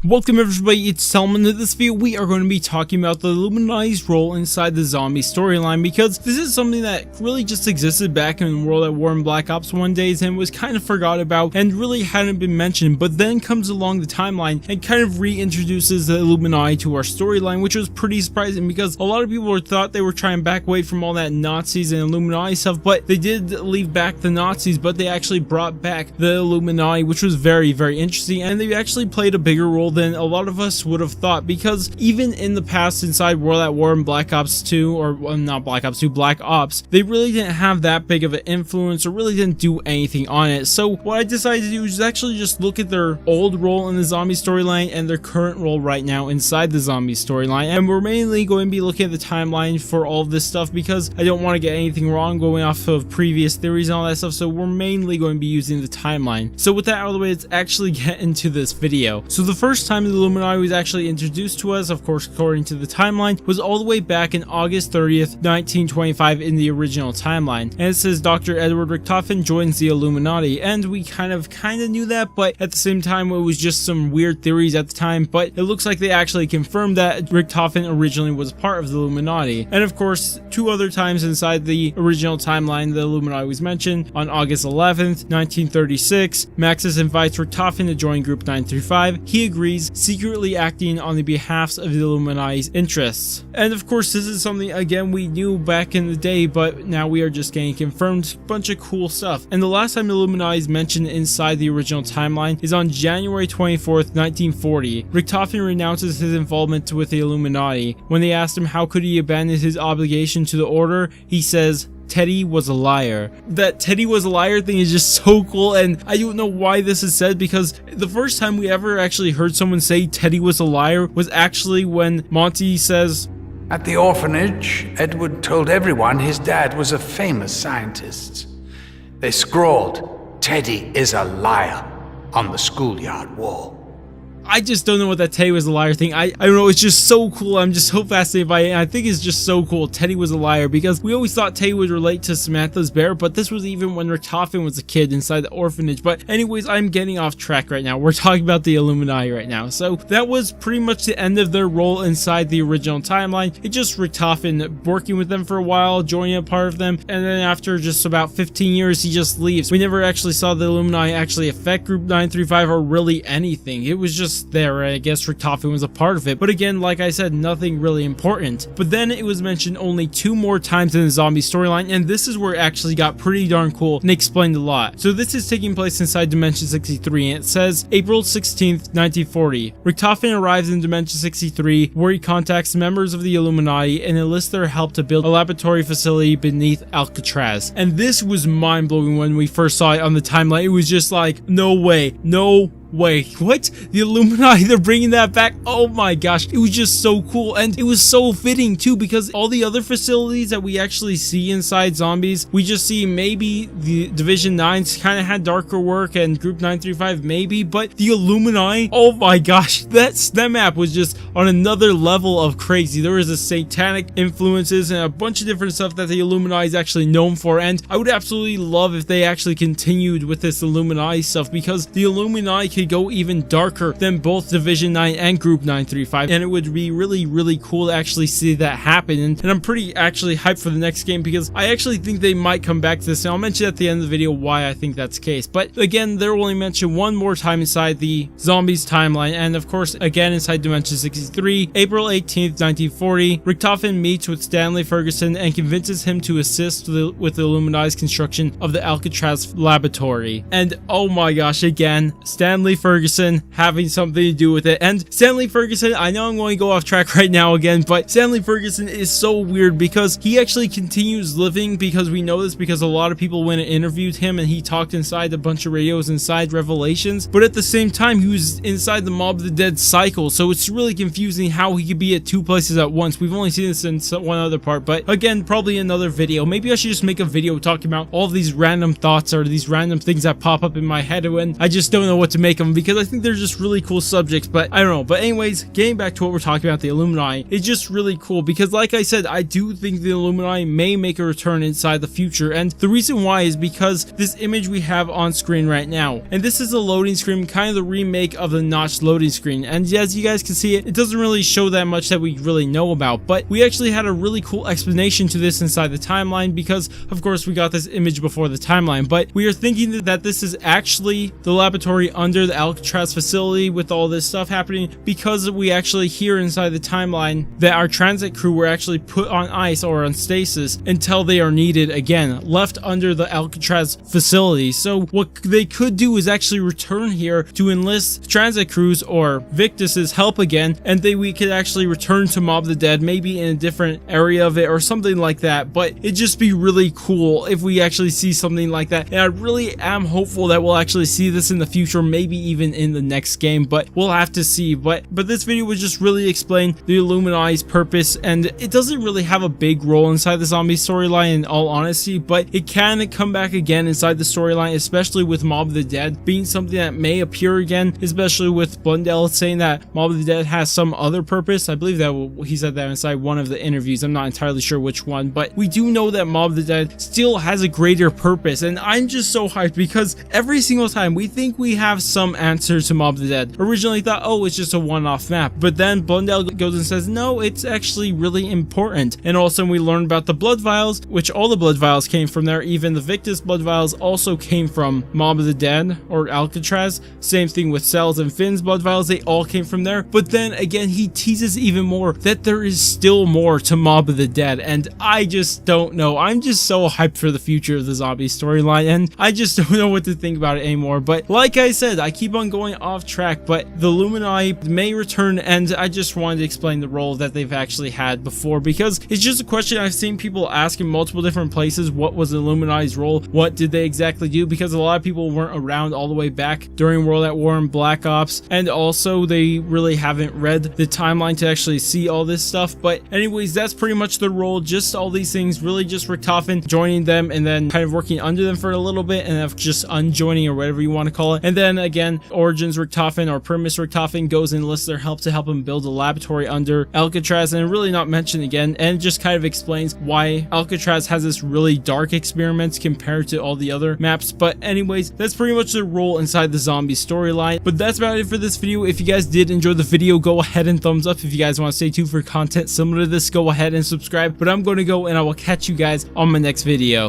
Welcome everybody, it's Salmon. In this video we are going to be talking about the Illuminati's role inside the zombie storyline, because this is something that really just existed back in World at War and Black Ops 1 days and was kind of forgot about and really hadn't been mentioned, but then comes along the timeline and kind of reintroduces the Illuminati to our storyline, which was pretty surprising because a lot of people thought they were trying to back away from all that Nazis and Illuminati stuff, but they did leave back the Nazis, but they actually brought back the Illuminati, which was very interesting, and they actually played a bigger role than a lot of us would have thought, because even in the past inside World at War and Black Ops 2, or well, not Black Ops 2, Black Ops, they really didn't have that big of an influence or really didn't do anything on it. So what I decided to do is actually just look at their old role in the zombie storyline and their current role right now inside the zombie storyline, and we're mainly going to be looking at the timeline for all of this stuff because I don't want to get anything wrong going off of previous theories and all that stuff, so we're mainly going to be using the timeline. So with that out of the way, let's actually get into this video. So the first time the Illuminati was actually introduced to us, of course according to the timeline, was all the way back in August 30th, 1925 in the original timeline. And it says Dr. Edward Richtofen joins the Illuminati, and we kind of knew that, but at the same time it was just some weird theories at the time, but it looks like they actually confirmed that Richtofen originally was part of the Illuminati. And of course, two other times inside the original timeline the Illuminati was mentioned. On August 11th, 1936, Maxis invites Richtofen to join Group 935. He agrees, secretly acting on the behalf of the Illuminati's interests. And of course this is something again we knew back in the day, but now we are just getting confirmed. Bunch of cool stuff. And the last time the Illuminati is mentioned inside the original timeline is on January 24th, 1940. Richtofen renounces his involvement with the Illuminati. When they asked him how could he abandon his obligation to the order, he says, Teddy was a liar. That Teddy was a liar thing is just so cool, and I don't know why this is said, because the first time we ever actually heard someone say Teddy was a liar was actually when Monty says, "At the orphanage, Edward told everyone his dad was a famous scientist. They scrawled, 'Teddy is a liar,' on the schoolyard wall." I just don't know what that Teddy was a liar thing. I don't know, it's just so cool. I'm just so fascinated by it, and I think it's just so cool. Teddy was a liar, because we always thought Teddy would relate to Samantha's bear, but this was even when Richtofen was a kid inside the orphanage. But anyways, I'm getting off track right now. We're talking about the Illuminati right now. So that was pretty much the end of their role inside the original timeline. It's just Richtofen working with them for a while, joining a part of them, and then after just about 15 years, he just leaves. We never actually saw the Illuminati actually affect Group 935 or really anything. It was just there, and I guess Richtofen was a part of it, but again, like I said, nothing really important. But then it was mentioned only 2 more times in the zombie storyline, and this is where it actually got pretty darn cool and explained a lot. So this is taking place inside Dimension 63, and it says April 16th, 1940. Richtofen arrives in Dimension 63, where he contacts members of the Illuminati and enlists their help to build a laboratory facility beneath Alcatraz. And this was mind-blowing when we first saw it on the timeline. It was just like, no way, no wait, what? The Illuminati, they're bringing that back? Oh my gosh, it was just so cool, and it was so fitting too, because all the other facilities that we actually see inside zombies, we just see maybe the Division 9's kind of had darker work, and Group 935 maybe, but the Illuminati, oh my gosh, that map was just on another level of crazy. There was a satanic influences and a bunch of different stuff that the Illuminati is actually known for, and I would absolutely love if they actually continued with this Illuminati stuff, because the Illuminati could go even darker than both Division 9 and Group 935, and it would be really cool to actually see that happen. And I'm pretty actually hyped for the next game, because I actually think they might come back to this, and I'll mention at the end of the video why I think that's the case. But again, they're only mentioned one more time inside the zombies timeline, and of course again inside Dimension 63, April 18th, 1940, Richtofen meets with Stanley Ferguson and convinces him to assist with the Illuminati's construction of the Alcatraz laboratory. And oh my gosh, again, Stanley Ferguson having something to do with it. And Stanley Ferguson, I know I'm going to go off track right now again, but Stanley Ferguson is so weird because he actually continues living, because we know this because a lot of people went and interviewed him and he talked inside a bunch of radios inside Revelations, but at the same time he was inside the Mob of the Dead cycle, so it's really confusing how he could be at 2 places at once. We've only seen this in one other part, but again, probably another video. Maybe I should just make a video talking about all of these random thoughts or these random things that pop up in my head when I just don't know what to make like them because I think they're just really cool subjects, but I don't know. But anyways, getting back to what we're talking about, the Illuminati, it's just really cool because like I said, I do think the Illuminati may make a return inside the future, and the reason why is because this image we have on screen right now, and this is a loading screen, kind of the remake of the notched loading screen, and as you guys can see, it doesn't really show that much that we really know about, but we actually had a really cool explanation to this inside the timeline because of course we got this image before the timeline, but we are thinking that this is actually the laboratory under the Alcatraz facility with all this stuff happening because we actually hear inside the timeline that our transit crew were actually put on ice or on stasis until they are needed again, left under the Alcatraz facility. So what they could do is actually return here to enlist transit crews or Victus's help again, and we could actually return to Mob of the Dead, maybe in a different area of it or something like that. But it'd just be really cool if we actually see something like that, and I really am hopeful that we'll actually see this in the future, maybe even in the next game, but we'll have to see. But this video would just really explain the Illuminati's purpose, and it doesn't really have a big role inside the zombie storyline in all honesty, but it can come back again inside the storyline, especially with Mob of the Dead being something that may appear again, especially with Blundell saying that Mob of the Dead has some other purpose. I believe that he said that inside one of the interviews. I'm not entirely sure which one, but we do know that Mob of the Dead still has a greater purpose, and I'm just so hyped because every single time we think we have some answer to Mob of the Dead. Originally thought, oh, it's just a one-off map, but then Blundell goes and says, no, it's actually really important. And all of a sudden we learn about the blood vials, which all the blood vials came from there. Even the Victus blood vials also came from Mob of the Dead or Alcatraz. Same thing with Cell's and Finn's blood vials, they all came from there. But then again, he teases even more that there is still more to Mob of the Dead, and I just don't know. I'm just so hyped for the future of the zombie storyline, and I just don't know what to think about it anymore. But like I said, I keep on going off track, but the Illuminati may return, and I just wanted to explain the role that they've actually had before because it's just a question I've seen people ask in multiple different places. What was the Illuminati's role? What did they exactly do? Because a lot of people weren't around all the way back during World at War and Black Ops, and also they really haven't read the timeline to actually see all this stuff. But anyways, that's pretty much the role, just all these things, really just Richtofen joining them and then kind of working under them for a little bit, and then just unjoining or whatever you want to call it. And then again, Origins Richtofen or Primus Richtofen goes and enlists their help to help him build a laboratory under Alcatraz, and really not mentioned again, and just kind of explains why Alcatraz has this really dark experiments compared to all the other maps. But anyways, that's pretty much the role inside the zombie storyline. But that's about it for this video. If you guys did enjoy the video, go ahead and thumbs up. If you guys want to stay tuned for content similar to this, go ahead and subscribe. But I'm going to go and I will catch you guys on my next video.